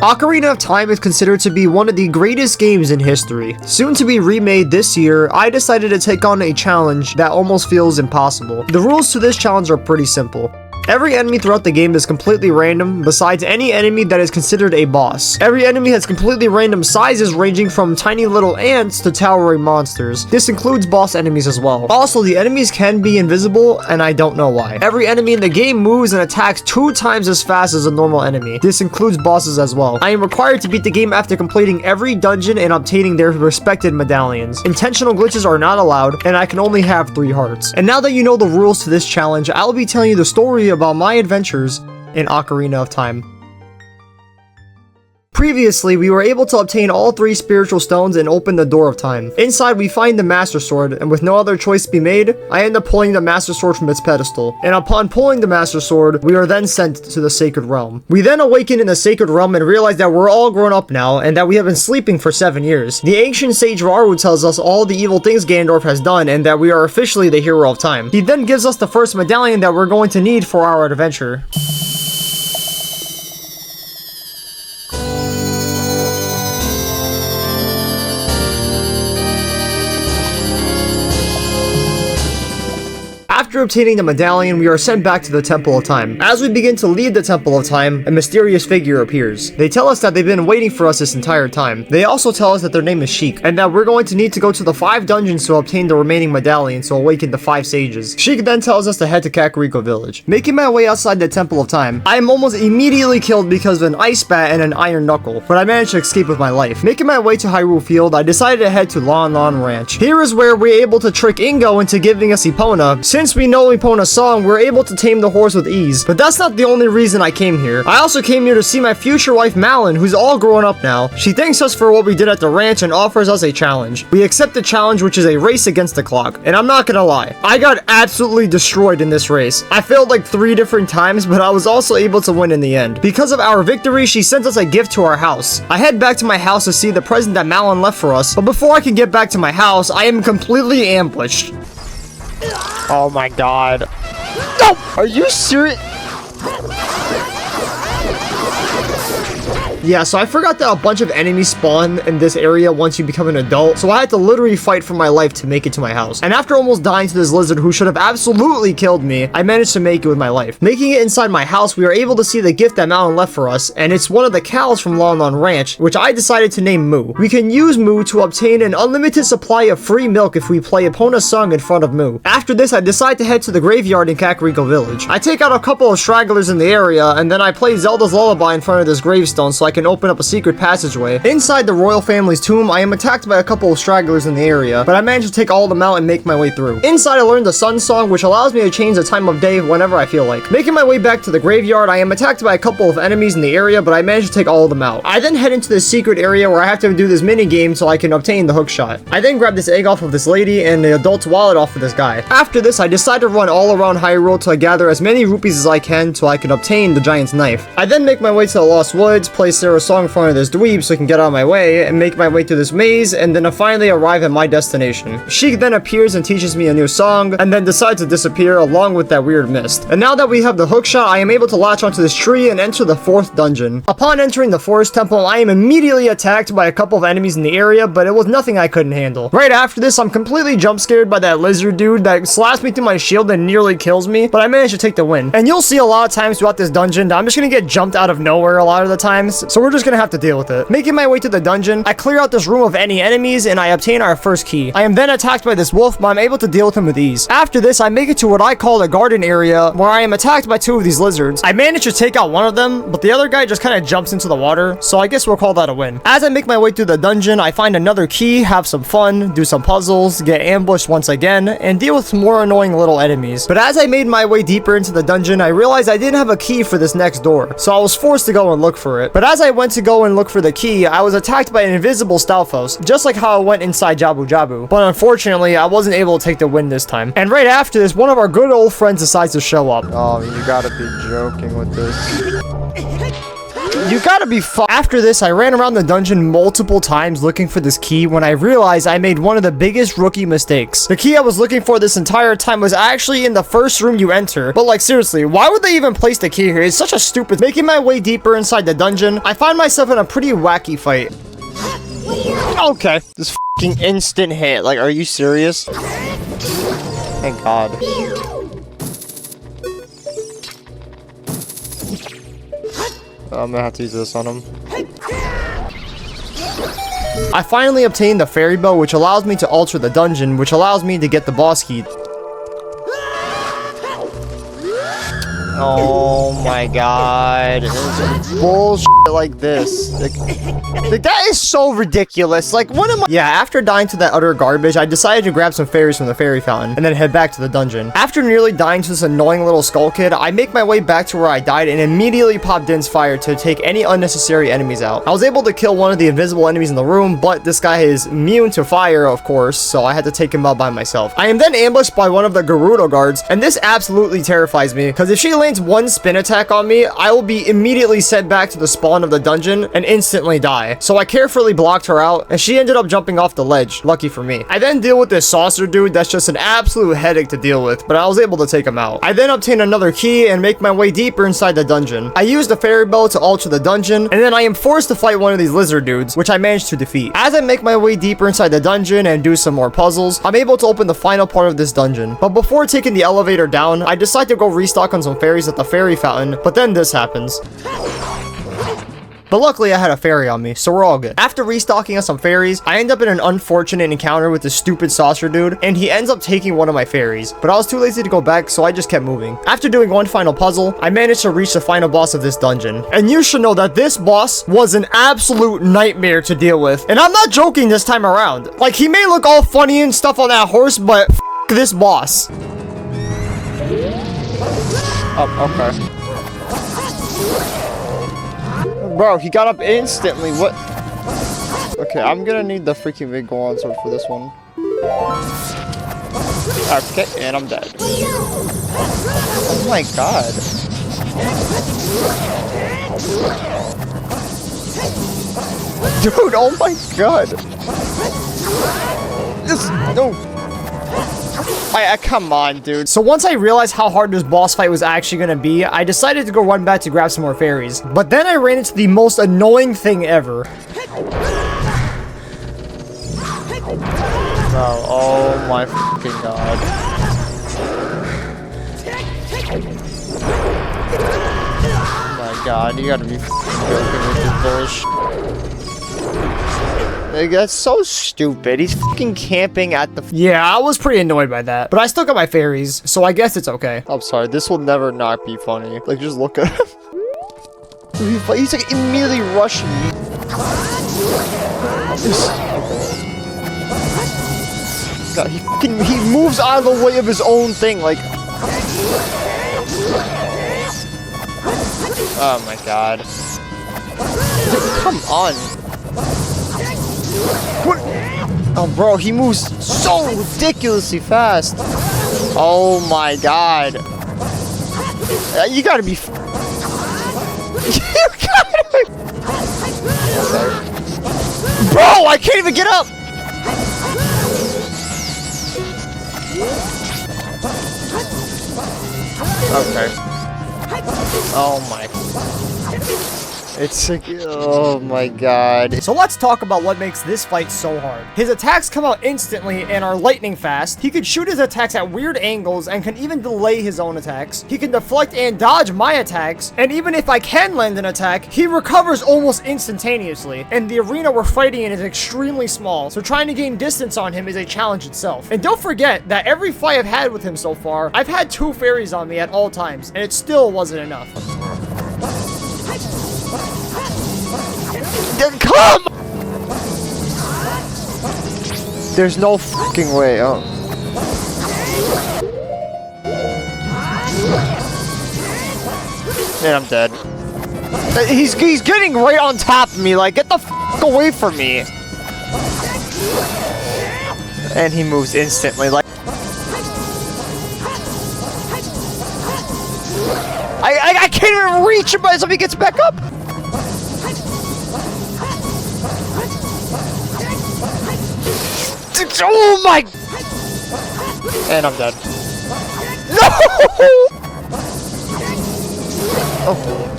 Ocarina of Time is considered to be one of the greatest games in history. Soon to be remade this year, I decided to take on a challenge that almost feels impossible. The rules to this challenge are pretty simple. Every enemy throughout the game is completely random, besides any enemy that is considered a boss. Every enemy has completely random sizes ranging from tiny little ants to towering monsters. This includes boss enemies as well. Also, the enemies can be invisible, and I don't know why. Every enemy in the game moves and attacks 2 times as fast as a normal enemy. This includes bosses as well. I am required to beat the game after completing every dungeon and obtaining their respected medallions. Intentional glitches are not allowed, and I can only have 3 hearts. And now that you know the rules to this challenge, I'll be telling you the story about my adventures in Ocarina of Time. Previously, we were able to obtain all 3 spiritual stones and open the door of time. Inside, we find the Master Sword, and with no other choice to be made, I end up pulling the Master Sword from its pedestal. And upon pulling the Master Sword, we are then sent to the Sacred Realm. We then awaken in the Sacred Realm and realize that we're all grown up now, and that we have been sleeping for 7 years. The ancient sage Rauru tells us all the evil things Ganondorf has done, and that we are officially the hero of time. He then gives us the first medallion that we're going to need for our adventure. After obtaining the medallion, we are sent back to the Temple of Time. As we begin to leave the Temple of Time, a mysterious figure appears. They tell us that they've been waiting for us this entire time. They also tell us that their name is Sheik, and that we're going to need to go to the 5 dungeons to obtain the remaining medallions to awaken the 5 sages. Sheik then tells us to head to Kakariko Village. Making my way outside the Temple of Time, I am almost immediately killed because of an ice bat and an iron knuckle, but I managed to escape with my life. Making my way to Hyrule Field, I decided to head to Lon Lon Ranch. Here is where we're able to trick Ingo into giving us Epona. Since we know Epona's song, we're able to tame the horse with ease. But that's not the only reason I came here. I also came here to see my future wife Malin, who's all grown up now. She thanks us for what we did at the ranch and offers us a challenge. We accept the challenge, which is a race against the clock. And I'm not gonna lie, I got absolutely destroyed in this race. I failed like 3 different times, but I was also able to win in the end. Because of our victory, she sent us a gift to our house. I head back to my house to see the present that Malin left for us, but before I can get back to my house, I am completely ambushed. Oh my god. No! Are you serious? Yeah, so I forgot that a bunch of enemies spawn in this area once you become an adult, so I had to literally fight for my life to make it to my house. And after almost dying to this lizard who should have absolutely killed me, I managed to make it with my life. Making it inside my house, we were able to see the gift that Malin left for us, and it's one of the cows from Lon Lon Ranch, which I decided to name Moo. We can use Moo to obtain an unlimited supply of free milk if we play Epona's song in front of Moo. After this, I decide to head to the graveyard in Kakariko Village. I take out a couple of stragglers in the area, and then I play Zelda's Lullaby in front of this gravestone so I can open up a secret passageway. Inside the royal family's tomb, I am attacked by a couple of stragglers in the area, but I managed to take all of them out and make my way through. Inside, I learned the sun song, which allows me to change the time of day whenever I feel like. Making my way back to the graveyard, I am attacked by a couple of enemies in the area, but I managed to take all of them out. I then head into this secret area where I have to do this mini game so I can obtain the hook shot. I then grab this egg off of this lady and the adult's wallet off of this guy. After this, I decide to run all around Hyrule to gather as many rupees as I can so I can obtain the giant's knife. I then make my way to the Lost Woods, play Sarah's song in front of this dweeb so I can get out of my way, and make my way through this maze, and then I finally arrive at my destination. Sheik then appears and teaches me a new song, and then decides to disappear along with that weird mist. And now that we have the hook shot, I am able to latch onto this tree and enter the 4th dungeon. Upon entering the forest temple, I am immediately attacked by a couple of enemies in the area, but it was nothing I couldn't handle. Right after this, I'm completely jump scared by that lizard dude that slaps me through my shield and nearly kills me, but I managed to take the win. And you'll see a lot of times throughout this dungeon that I'm just gonna get jumped out of nowhere a lot of the times, so we're just gonna have to deal with it. Making my way to the dungeon, I clear out this room of any enemies and I obtain our first key. I am then attacked by this wolf, but I'm able to deal with him with ease. After this, I make it to what I call the garden area, where I am attacked by 2 of these lizards. I manage to take out one of them, but the other guy just kind of jumps into the water, so I guess we'll call that a win. As I make my way through the dungeon, I find another key, have some fun, do some puzzles, get ambushed once again, and deal with some more annoying little enemies. But as I made my way deeper into the dungeon, I realized I didn't have a key for this next door, so I was forced to go and look for it. But as I went to go and look for the key, I was attacked by an invisible Stalfos, just like how I went inside Jabu Jabu. But unfortunately, I wasn't able to take the win this time. And right after this, one of our good old friends decides to show up. Oh, you gotta be joking with this. You gotta be After this, I ran around the dungeon multiple times looking for this key when I realized I made one of the biggest rookie mistakes. The key I was looking for this entire time was actually in the first room you enter. But like seriously, why would they even place the key here? It's such a stupid. Making my way deeper inside the dungeon, I find myself in a pretty wacky fight. Okay. This fucking instant hit. Like, are you serious? Thank God. I'm gonna have to use this on him. I finally obtained the fairy bow, which allows me to alter the dungeon, which allows me to get the boss key. Oh my God. Bullshit like this. Like, that is so ridiculous. Like, what am I? Yeah, after dying to that utter garbage, I decided to grab some fairies from the fairy fountain and then head back to the dungeon. After nearly dying to this annoying little skull kid, I make my way back to where I died and immediately pop Din's fire to take any unnecessary enemies out. I was able to kill one of the invisible enemies in the room, but this guy is immune to fire, of course, so I had to take him out by myself. I am then ambushed by one of the Gerudo guards, and this absolutely terrifies me, because if she lands one spin attack on me, I will be immediately sent back to the spawn of the dungeon and instantly die. So I carefully blocked her out, and she ended up jumping off the ledge, lucky for me. I then deal with this saucer dude that's just an absolute headache to deal with, but I was able to take him out. I then obtain another key and make my way deeper inside the dungeon. I use the fairy bow to alter the dungeon, and then I am forced to fight one of these lizard dudes, which I managed to defeat. As I make my way deeper inside the dungeon and do some more puzzles, I'm able to open the final part of this dungeon. But before taking the elevator down, I decide to go restock on some fairies at the fairy fountain, but then this happens. But luckily I had a fairy on me, so we're all good. After restocking on some fairies, I end up in an unfortunate encounter with this stupid saucer dude, and he ends up taking one of my fairies. But I was too lazy to go back, so I just kept moving. After doing one final puzzle, I managed to reach the final boss of this dungeon. And you should know that this boss was an absolute nightmare to deal with. And I'm not joking this time around. Like, he may look all funny and stuff on that horse, but f this boss. Oh, okay. Bro, he got up instantly. What? Okay, I'm gonna need the freaking big Goron sword for this one. Okay, and I'm dead. Oh my God. Dude, oh my God. This, no. Come on, dude. So once I realized how hard this boss fight was actually gonna be, I decided to go run back to grab some more fairies. But then I ran into the most annoying thing ever. Oh my fucking God. Oh my God, you gotta be joking with this bullshit. Like, that's so stupid. He's fucking camping at the. Yeah, I was pretty annoyed by that. But I still got my fairies, so I guess it's okay. I'm sorry, this will never not be funny. Like, just look at him. He's like immediately rushing me. God, he moves out of the way of his own thing, like. Oh my God. Come on. What? Oh, bro, he moves so ridiculously fast. Oh my God. You gotta be. You gotta be. Bro, I can't even get up. Okay. Oh my. It's like, oh my God. So let's talk about what makes this fight so hard. His attacks come out instantly and are lightning fast. He can shoot his attacks at weird angles and can even delay his own attacks. He can deflect and dodge my attacks. And even if I can land an attack, he recovers almost instantaneously. And the arena we're fighting in is extremely small, so trying to gain distance on him is a challenge itself. And don't forget that every fight I've had with him so far, I've had 2 fairies on me at all times, and it still wasn't enough. Come! There's no fucking way. Oh. Man, I'm dead. He's getting right on top of me. Like, get the f away from me. And he moves instantly. Like, I can't even reach him by the time he gets back up. Oh my! And I'm dead. No! Oh.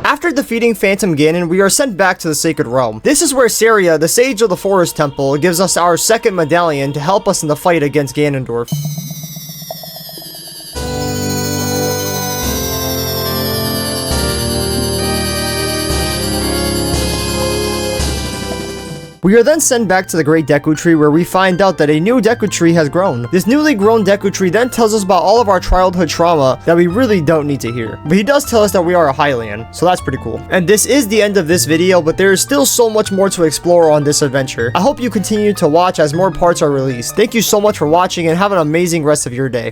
After defeating Phantom Ganon, we are sent back to the Sacred Realm. This is where Saria, the Sage of the Forest Temple, gives us our second medallion to help us in the fight against Ganondorf. We are then sent back to the Great Deku Tree, where we find out that a new Deku Tree has grown. This newly grown Deku Tree then tells us about all of our childhood trauma that we really don't need to hear. But he does tell us that we are a Hylian, so that's pretty cool. And this is the end of this video, but there is still so much more to explore on this adventure. I hope you continue to watch as more parts are released. Thank you so much for watching and have an amazing rest of your day.